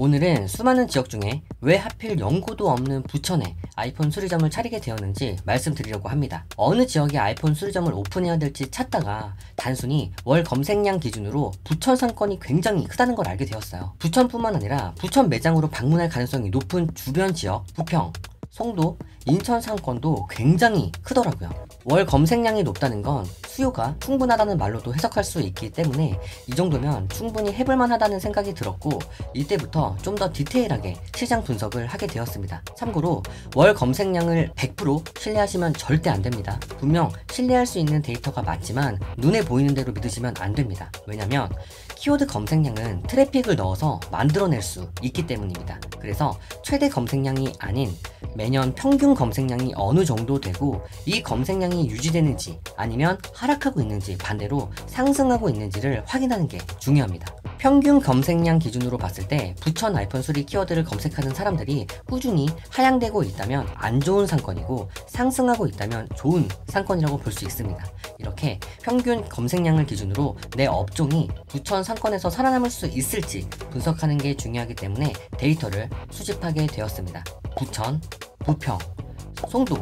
오늘은 수많은 지역 중에 왜 하필 연고도 없는 부천에 아이폰 수리점을 차리게 되었는지 말씀드리려고 합니다. 어느 지역에 아이폰 수리점을 오픈해야 될지 찾다가 단순히 월 검색량 기준으로 부천 상권이 굉장히 크다는 걸 알게 되었어요. 부천뿐만 아니라 부천 매장으로 방문할 가능성이 높은 주변 지역, 부평, 송도, 인천 상권도 굉장히 크더라고요. 월 검색량이 높다는 건 수요가 충분하다는 말로도 해석할 수 있기 때문에 이 정도면 충분히 해볼만 하다는 생각이 들었고, 이때부터 좀 더 디테일하게 시장 분석을 하게 되었습니다. 참고로 월 검색량을 100% 신뢰하시면 절대 안 됩니다. 분명 신뢰할 수 있는 데이터가 맞지만 눈에 보이는 대로 믿으시면 안 됩니다. 왜냐면 키워드 검색량은 트래픽을 넣어서 만들어낼 수 있기 때문입니다. 그래서 최대 검색량이 아닌 매년 평균 검색량이 어느 정도 되고, 이 검색량이 유지되는지 아니면 하락하고 있는지 반대로 상승하고 있는지를 확인하는 게 중요합니다. 평균 검색량 기준으로 봤을 때 부천 아이폰 수리 키워드를 검색하는 사람들이 꾸준히 하향되고 있다면 안 좋은 상권이고, 상승하고 있다면 좋은 상권이라고 볼 수 있습니다. 이렇게 평균 검색량을 기준으로 내 업종이 부천 상권에서 살아남을 수 있을지 분석하는 게 중요하기 때문에 데이터를 수집하게 되었습니다. 부천, 부평, 송도,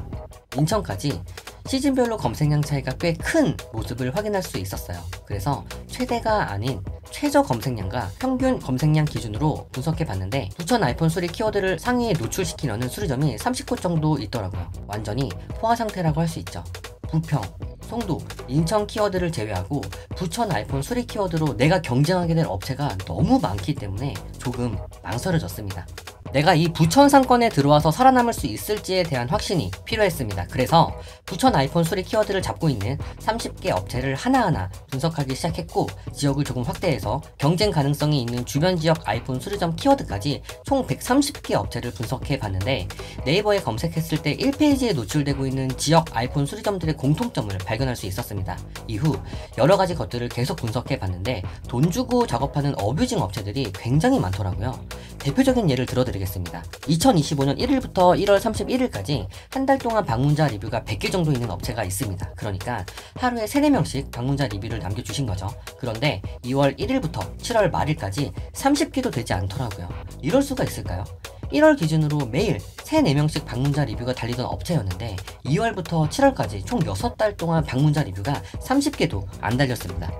인천까지 시즌별로 검색량 차이가 꽤 큰 모습을 확인할 수 있었어요. 그래서 최대가 아닌 최저 검색량과 평균 검색량 기준으로 분석해 봤는데, 부천 아이폰 수리 키워드를 상위에 노출시키려는 수리점이 30곳 정도 있더라고요. 완전히 포화 상태라고 할 수 있죠. 부평, 송도, 인천 키워드를 제외하고 부천 아이폰 수리 키워드로 내가 경쟁하게 될 업체가 너무 많기 때문에 조금 망설여졌습니다. 내가 이 부천 상권에 들어와서 살아남을 수 있을지에 대한 확신이 필요했습니다. 그래서 부천 아이폰 수리 키워드를 잡고 있는 30개 업체를 하나하나 분석하기 시작했고, 지역을 조금 확대해서 경쟁 가능성이 있는 주변 지역 아이폰 수리점 키워드까지 총 130개 업체를 분석해 봤는데, 네이버에 검색했을 때 1페이지에 노출되고 있는 지역 아이폰 수리점들의 공통점을 발견할 수 있었습니다. 이후 여러 가지 것들을 계속 분석해 봤는데 돈 주고 작업하는 어뷰징 업체들이 굉장히 많더라고요. 대표적인 예를 들어드리겠습니다. 2025년 1일부터 1월 31일까지 한 달 동안 방문자 리뷰가 100개 정도 있는 업체가 있습니다. 그러니까 하루에 3, 4명씩 방문자 리뷰를 남겨주신 거죠. 그런데 2월 1일부터 7월 말일까지 30개도 되지 않더라고요. 이럴 수가 있을까요? 1월 기준으로 매일 3, 4명씩 방문자 리뷰가 달리던 업체였는데 2월부터 7월까지 총 6달 동안 방문자 리뷰가 30개도 안 달렸습니다.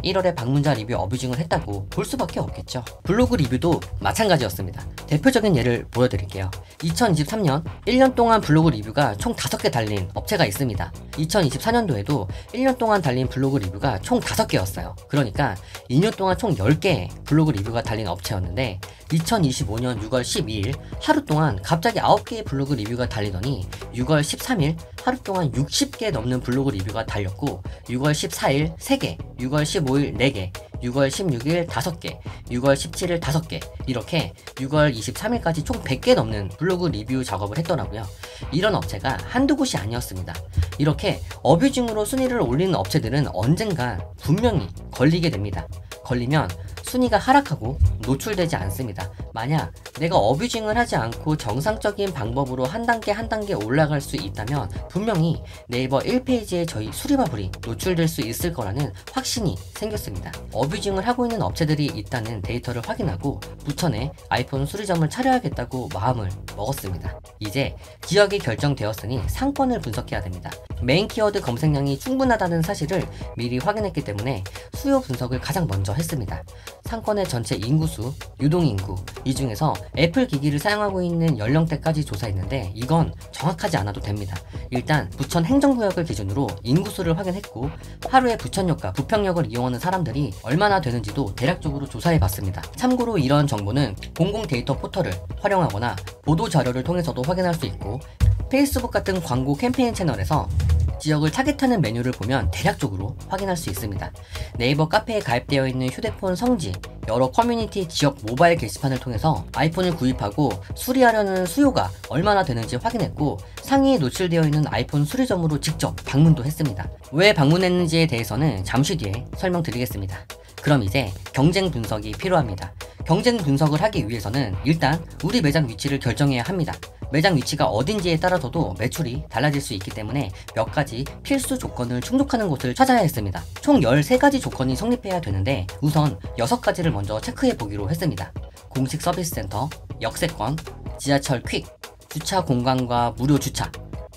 1월에 방문자 리뷰 어뷰징을 했다고 볼 수밖에 없겠죠. 블로그 리뷰도 마찬가지였습니다. 대표적인 예를 보여드릴게요. 2023년 1년 동안 블로그 리뷰가 총 5개 달린 업체가 있습니다. 2024년도에도 1년 동안 달린 블로그 리뷰가 총 5개였어요. 그러니까 2년 동안 총 10개의 블로그 리뷰가 달린 업체였는데 2025년 6월 12일 하루 동안 갑자기 9개의 블로그 리뷰가 달리더니 6월 13일 하루 동안 60개 넘는 블로그 리뷰가 달렸고, 6월 14일 3개, 6월 15일 4개, 6월 16일 5개, 6월 17일 5개, 이렇게 6월 23일까지 총 100개 넘는 블로그 리뷰 작업을 했더라고요. 이런 업체가 한두 곳이 아니었습니다. 이렇게 어뷰징으로 순위를 올리는 업체들은 언젠가 분명히 걸리게 됩니다. 걸리면 순위가 하락하고 노출되지 않습니다. 만약 내가 어뷰징을 하지 않고 정상적인 방법으로 한 단계 한 단계 올라갈 수 있다면 분명히 네이버 1페이지에 저희 수리바블이 노출될 수 있을 거라는 확신이 생겼습니다. 어뷰징을 하고 있는 업체들이 있다는 데이터를 확인하고 부천에 아이폰 수리점을 차려야겠다고 마음을 먹었습니다. 이제 지역이 결정되었으니 상권을 분석해야 됩니다. 메인 키워드 검색량이 충분하다는 사실을 미리 확인했기 때문에 수요 분석을 가장 먼저 했습니다. 상권의 전체 인구수, 유동인구, 이 중에서 애플 기기를 사용하고 있는 연령대까지 조사했는데 이건 정확하지 않아도 됩니다. 일단 부천 행정구역을 기준으로 인구수를 확인했고, 하루에 부천역과 부평역을 이용하는 사람들이 얼마나 되는지도 대략적으로 조사해봤습니다. 참고로 이런 정보는 공공 데이터 포털을 활용하거나 보도자료를 통해서도 확인할 수 있고, 페이스북 같은 광고 캠페인 채널에서 지역을 타겟하는 메뉴를 보면 대략적으로 확인할 수 있습니다. 네이버 카페에 가입되어 있는 휴대폰 성지, 여러 커뮤니티 지역 모바일 게시판을 통해서 아이폰을 구입하고 수리하려는 수요가 얼마나 되는지 확인했고, 상위에 노출되어 있는 아이폰 수리점으로 직접 방문도 했습니다. 왜 방문했는지에 대해서는 잠시 뒤에 설명드리겠습니다. 그럼 이제 경쟁 분석이 필요합니다. 경쟁 분석을 하기 위해서는 일단 우리 매장 위치를 결정해야 합니다. 매장 위치가 어딘지에 따라서도 매출이 달라질 수 있기 때문에 몇 가지 필수 조건을 충족하는 곳을 찾아야 했습니다. 총 13가지 조건이 성립해야 되는데 우선 6가지를 먼저 체크해 보기로 했습니다. 공식 서비스 센터, 역세권, 지하철 퀵, 주차 공간과 무료 주차,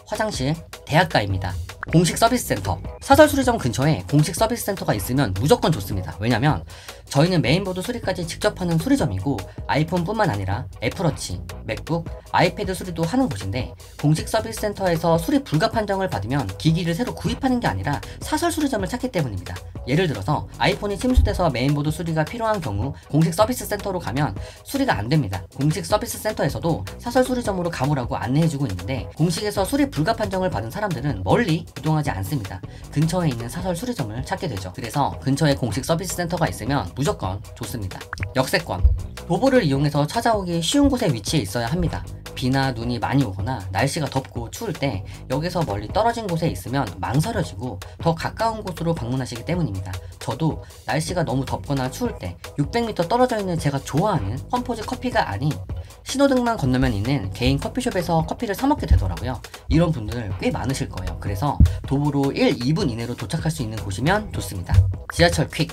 화장실, 대학가입니다. 공식 서비스 센터, 사설 수리점 근처에 공식 서비스 센터가 있으면 무조건 좋습니다. 왜냐면 저희는 메인보드 수리까지 직접 하는 수리점이고 아이폰뿐만 아니라 애플워치, 맥북, 아이패드 수리도 하는 곳인데 공식 서비스 센터에서 수리 불가 판정을 받으면 기기를 새로 구입하는 게 아니라 사설 수리점을 찾기 때문입니다. 예를 들어서 아이폰이 침수돼서 메인보드 수리가 필요한 경우 공식 서비스 센터로 가면 수리가 안 됩니다. 공식 서비스 센터에서도 사설 수리점으로 가보라고 안내해주고 있는데 공식에서 수리 불가 판정을 받은 사람들은 멀리 이동하지 않습니다. 근처에 있는 사설 수리점을 찾게 되죠. 그래서 근처에 공식 서비스 센터가 있으면 무조건 좋습니다. 역세권, 도보를 이용해서 찾아오기 쉬운 곳에 위치해 있어야 합니다. 비나 눈이 많이 오거나 날씨가 덥고 추울 때 역에서 멀리 떨어진 곳에 있으면 망설여지고 더 가까운 곳으로 방문하시기 때문입니다. 저도 날씨가 너무 덥거나 추울 때 600m 떨어져 있는 제가 좋아하는 펌포즈 커피가 아닌 신호등만 건너면 있는 개인 커피숍에서 커피를 사 먹게 되더라고요. 이런 분들 꽤 많으실 거예요. 그래서 도보로 1, 2분 이내로 도착할 수 있는 곳이면 좋습니다. 지하철 퀵,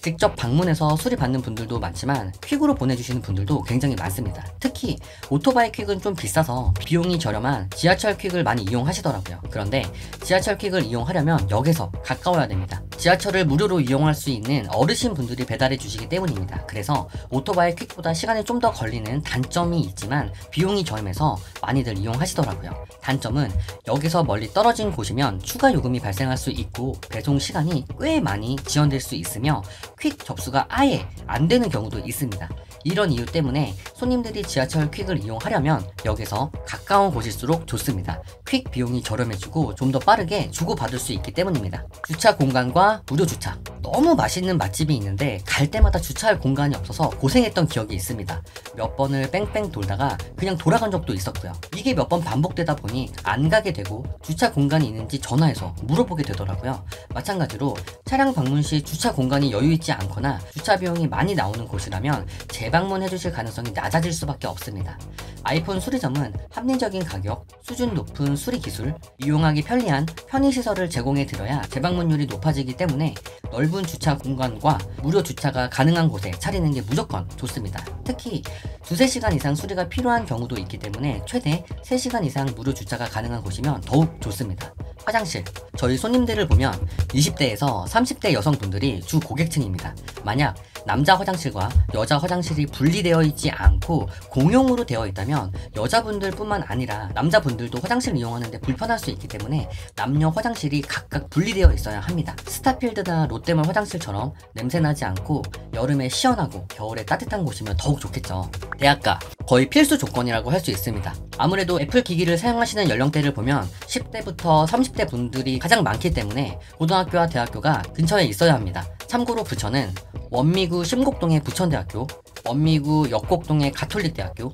직접 방문해서 수리받는 분들도 많지만 퀵으로 보내주시는 분들도 굉장히 많습니다. 특히 오토바이 퀵은 좀 비싸서 비용이 저렴한 지하철 퀵을 많이 이용하시더라고요. 그런데 지하철 퀵을 이용하려면 역에서 가까워야 됩니다. 지하철을 무료로 이용할 수 있는 어르신 분들이 배달해 주시기 때문입니다. 그래서 오토바이 퀵보다 시간이 좀 더 걸리는 단점이 있지만 비용이 저렴해서 많이들 이용하시더라고요. 단점은 역에서 멀리 떨어진 곳이면 추가 요금이 발생할 수 있고 배송 시간이 꽤 많이 지연될 수 있으며 퀵 접수가 아예 안 되는 경우도 있습니다. 이런 이유 때문에 손님들이 지하철 퀵을 이용하려면 역에서 가까운 곳일수록 좋습니다. 퀵 비용이 저렴해지고 좀 더 빠르게 주고받을 수 있기 때문입니다. 주차 공간과 무료 주차, 너무 맛있는 맛집이 있는데 갈 때마다 주차할 공간이 없어서 고생했던 기억이 있습니다. 몇 번을 뺑뺑 돌다가 그냥 돌아간 적도 있었고요. 이게 몇 번 반복되다 보니 안 가게 되고 주차 공간이 있는지 전화해서 물어보게 되더라고요. 마찬가지로 차량 방문 시 주차 공간이 여유 있지 않거나 주차 비용이 많이 나오는 곳이라면 재방문해 주실 가능성이 낮아질 수밖에 없습니다. 아이폰 수리점은 합리적인 가격, 수준 높은 수리 기술, 이용하기 편리한 편의시설을 제공해 드려야 재방문율이 높아지기 때문에 넓은 주차 공간과 무료 주차가 가능한 곳에 차리는 게 무조건 좋습니다. 특히 2-3시간 이상 수리가 필요한 경우도 있기 때문에 최대 3시간 이상 무료 주차가 가능한 곳이면 더욱 좋습니다. 화장실, 저희 손님들을 보면 20대에서 30대 여성분들이 주 고객층입니다. 만약 남자 화장실과 여자 화장실이 분리되어 있지 않고 공용으로 되어 있다면 여자분들 뿐만 아니라 남자분들도 화장실을 이용하는데 불편할 수 있기 때문에 남녀 화장실이 각각 분리되어 있어야 합니다. 스타필드나 롯데몰 화장실처럼 냄새나지 않고 여름에 시원하고 겨울에 따뜻한 곳이면 더욱 좋겠죠. 대학가, 거의 필수 조건이라고 할 수 있습니다. 아무래도 애플 기기를 사용하시는 연령대를 보면 10대부터 30대 분들이 가장 많기 때문에 고등학교와 대학교가 근처에 있어야 합니다. 참고로 부천은 원미구 심곡동의 부천대학교, 원미구 역곡동의 가톨릭대학교,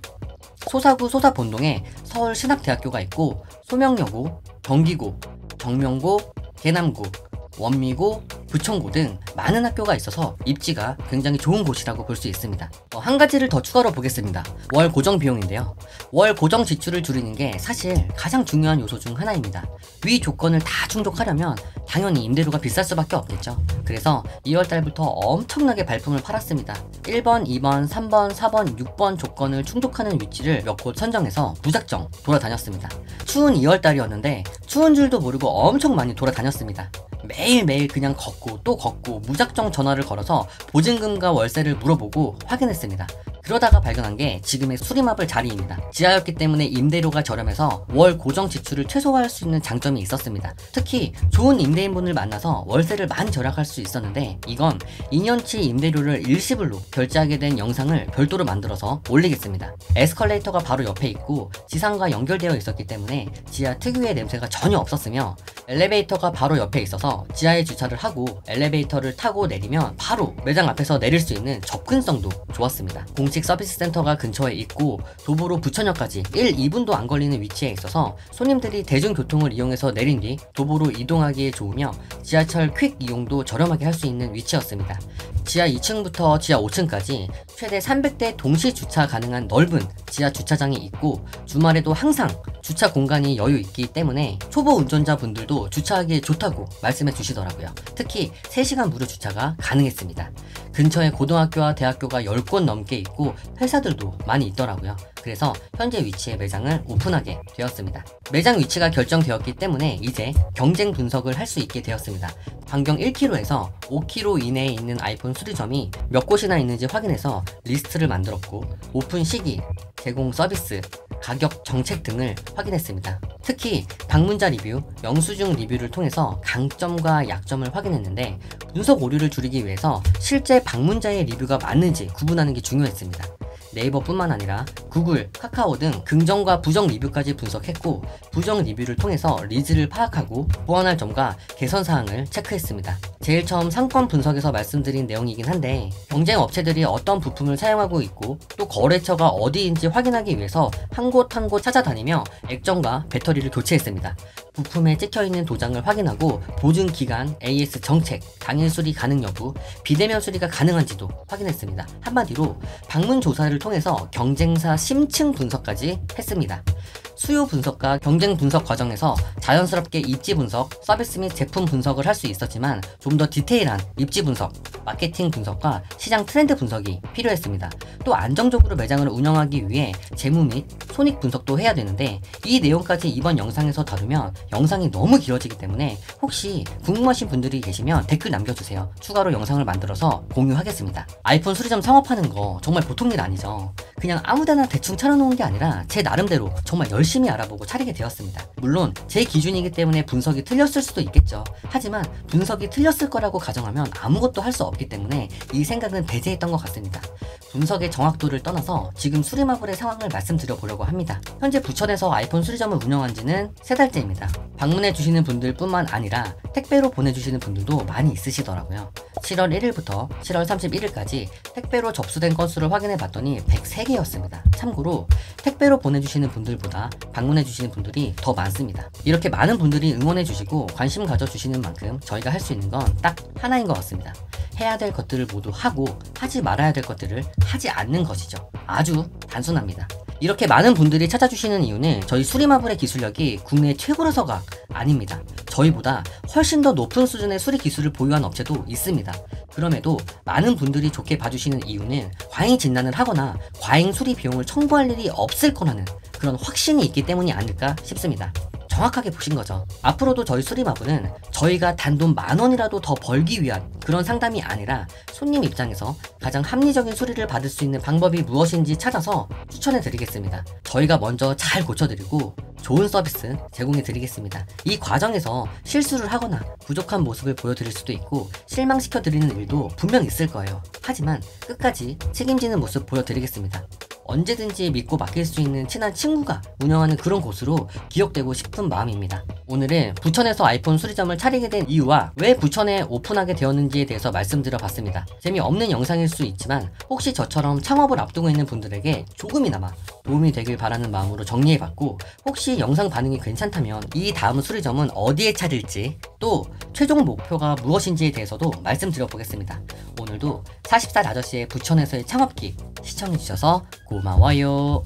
소사구 소사본동에 서울신학대학교가 있고 소명여고, 경기고, 정명고, 계남고, 원미고, 부천고 등 많은 학교가 있어서 입지가 굉장히 좋은 곳이라고 볼 수 있습니다. 한 가지를 더 추가로 보겠습니다. 월 고정 비용인데요. 월 고정 지출을 줄이는 게 사실 가장 중요한 요소 중 하나입니다. 위 조건을 다 충족하려면 당연히 임대료가 비쌀 수밖에 없겠죠. 그래서 2월달부터 엄청나게 발품을 팔았습니다. 1번, 2번, 3번, 4번, 6번 조건을 충족하는 위치를 몇 곳 선정해서 무작정 돌아다녔습니다. 추운 2월달이었는데 추운 줄도 모르고 엄청 많이 돌아다녔습니다. 매일매일 그냥 걷고 또 걷고 무작정 전화를 걸어서 보증금과 월세를 물어보고 확인했습니다. 그러다가 발견한 게 지금의 수리마블 자리입니다. 지하였기 때문에 임대료가 저렴해서 월 고정 지출을 최소화할 수 있는 장점이 있었습니다. 특히 좋은 임대인분을 만나서 월세를 많이 절약할 수 있었는데 이건 2년치 임대료를 일시불로 결제하게 된 영상을 별도로 만들어서 올리겠습니다. 에스컬레이터가 바로 옆에 있고 지상과 연결되어 있었기 때문에 지하 특유의 냄새가 전혀 없었으며 엘리베이터가 바로 옆에 있어서 지하에 주차를 하고 엘리베이터를 타고 내리면 바로 매장 앞에서 내릴 수 있는 접근성도 좋았습니다. 공식 서비스 센터가 근처에 있고 도보로 부천역까지 1, 2분도 안 걸리는 위치에 있어서 손님들이 대중교통을 이용해서 내린 뒤 도보로 이동하기에 좋으며 지하철 퀵 이용도 저렴하게 할 수 있는 위치였습니다. 지하 2층부터 지하 5층까지 최대 300대 동시 주차 가능한 넓은 지하 주차장이 있고 주말에도 항상 주차 공간이 여유 있기 때문에 초보 운전자분들도 주차하기에 좋다고 말씀해 주시더라고요. 특히 3시간 무료 주차가 가능했습니다. 근처에 고등학교와 대학교가 10곳 넘게 있고 회사들도 많이 있더라고요. 그래서 현재 위치에 매장을 오픈하게 되었습니다. 매장 위치가 결정되었기 때문에 이제 경쟁 분석을 할 수 있게 되었습니다. 반경 1km에서 5km 이내에 있는 아이폰 수리점이 몇 곳이나 있는지 확인해서 리스트를 만들었고, 오픈 시기, 제공 서비스, 가격 정책 등을 확인했습니다. 특히 방문자 리뷰, 영수증 리뷰를 통해서 강점과 약점을 확인했는데, 분석 오류를 줄이기 위해서 실제 방문자의 리뷰가 맞는지 구분하는 게 중요했습니다. 네이버뿐만 아니라 구글, 카카오 등 긍정과 부정 리뷰까지 분석했고, 부정 리뷰를 통해서 리즈를 파악하고 보완할 점과 개선 사항을 체크했습니다. 제일 처음 상권 분석에서 말씀드린 내용이긴 한데, 경쟁 업체들이 어떤 부품을 사용하고 있고 또 거래처가 어디인지 확인하기 위해서 한 곳 한 곳 찾아다니며 액정과 배터리를 교체했습니다. 부품에 찍혀있는 도장을 확인하고 보증 기간, AS 정책, 당일 수리 가능 여부, 비대면 수리가 가능한지도 확인했습니다. 한마디로 방문 조사를 통해서 경쟁사 심층 분석까지 했습니다. 수요 분석과 경쟁 분석 과정에서 자연스럽게 입지 분석, 서비스 및 제품 분석을 할 수 있었지만 좀 더 디테일한 입지 분석, 마케팅 분석과 시장 트렌드 분석이 필요했습니다. 또 안정적으로 매장을 운영하기 위해 재무 및 손익 분석도 해야 되는데, 이 내용까지 이번 영상에서 다루면 영상이 너무 길어지기 때문에 혹시 궁금하신 분들이 계시면 댓글 남겨주세요. 추가로 영상을 만들어서 공유하겠습니다. 아이폰 수리점 창업하는 거 정말 보통 일 아니죠. 그냥 아무데나 대충 차려놓은 게 아니라 제 나름대로 정말 열심히 알아보고 차리게 되었습니다. 물론 제 기준이기 때문에 분석이 틀렸을 수도 있겠죠. 하지만 분석이 틀렸을 거라고 가정하면 아무것도 할 수 없기 때문에 이 생각은 배제했던 것 같습니다. 분석의 정확도를 떠나서 지금 수리마블의 상황을 말씀드려 보려고 합니다. 현재 부천에서 아이폰 수리점을 운영한 지는 3달째입니다. 방문해 주시는 분들 뿐만 아니라 택배로 보내주시는 분들도 많이 있으시더라고요. 7월 1일부터 7월 31일까지 택배로 접수된 건수를 확인해 봤더니 103개였습니다. 참고로 택배로 보내주시는 분들보다 방문해 주시는 분들이 더 많습니다. 이렇게 많은 분들이 응원해 주시고 관심 가져주시는 만큼 저희가 할 수 있는 건 딱 하나인 것 같습니다. 해야 될 것들을 모두 하고 하지 말아야 될 것들을 하지 않는 것이죠. 아주 단순합니다. 이렇게 많은 분들이 찾아주시는 이유는 저희 수리마블의 기술력이 국내 최고라서가 아닙니다. 저희보다 훨씬 더 높은 수준의 수리 기술을 보유한 업체도 있습니다. 그럼에도 많은 분들이 좋게 봐주시는 이유는 과잉 진단을 하거나 과잉 수리 비용을 청구할 일이 없을 거라는 그런 확신이 있기 때문이 아닐까 싶습니다. 정확하게 보신 거죠. 앞으로도 저희 수리마블은 저희가 단돈 10,000원이라도 더 벌기 위한 그런 상담이 아니라 손님 입장에서 가장 합리적인 수리를 받을 수 있는 방법이 무엇인지 찾아서 추천해 드리겠습니다. 저희가 먼저 잘 고쳐드리고 좋은 서비스 제공해 드리겠습니다. 이 과정에서 실수를 하거나 부족한 모습을 보여드릴 수도 있고 실망시켜 드리는 일도 분명 있을 거예요. 하지만 끝까지 책임지는 모습 보여드리겠습니다. 언제든지 믿고 맡길 수 있는 친한 친구가 운영하는 그런 곳으로 기억되고 싶은 마음입니다. 오늘은 부천에서 아이폰 수리점을 차리게 된 이유와 왜 부천에 오픈하게 되었는지에 대해서 말씀드려 봤습니다. 재미없는 영상일 수 있지만 혹시 저처럼 창업을 앞두고 있는 분들에게 조금이나마 도움이 되길 바라는 마음으로 정리해 봤고, 혹시 영상 반응이 괜찮다면 이 다음 수리점은 어디에 차릴지 또 최종 목표가 무엇인지에 대해서도 말씀드려 보겠습니다. 오늘도 40살 아저씨의 부천에서의 창업기 시청해주셔서 고마워요.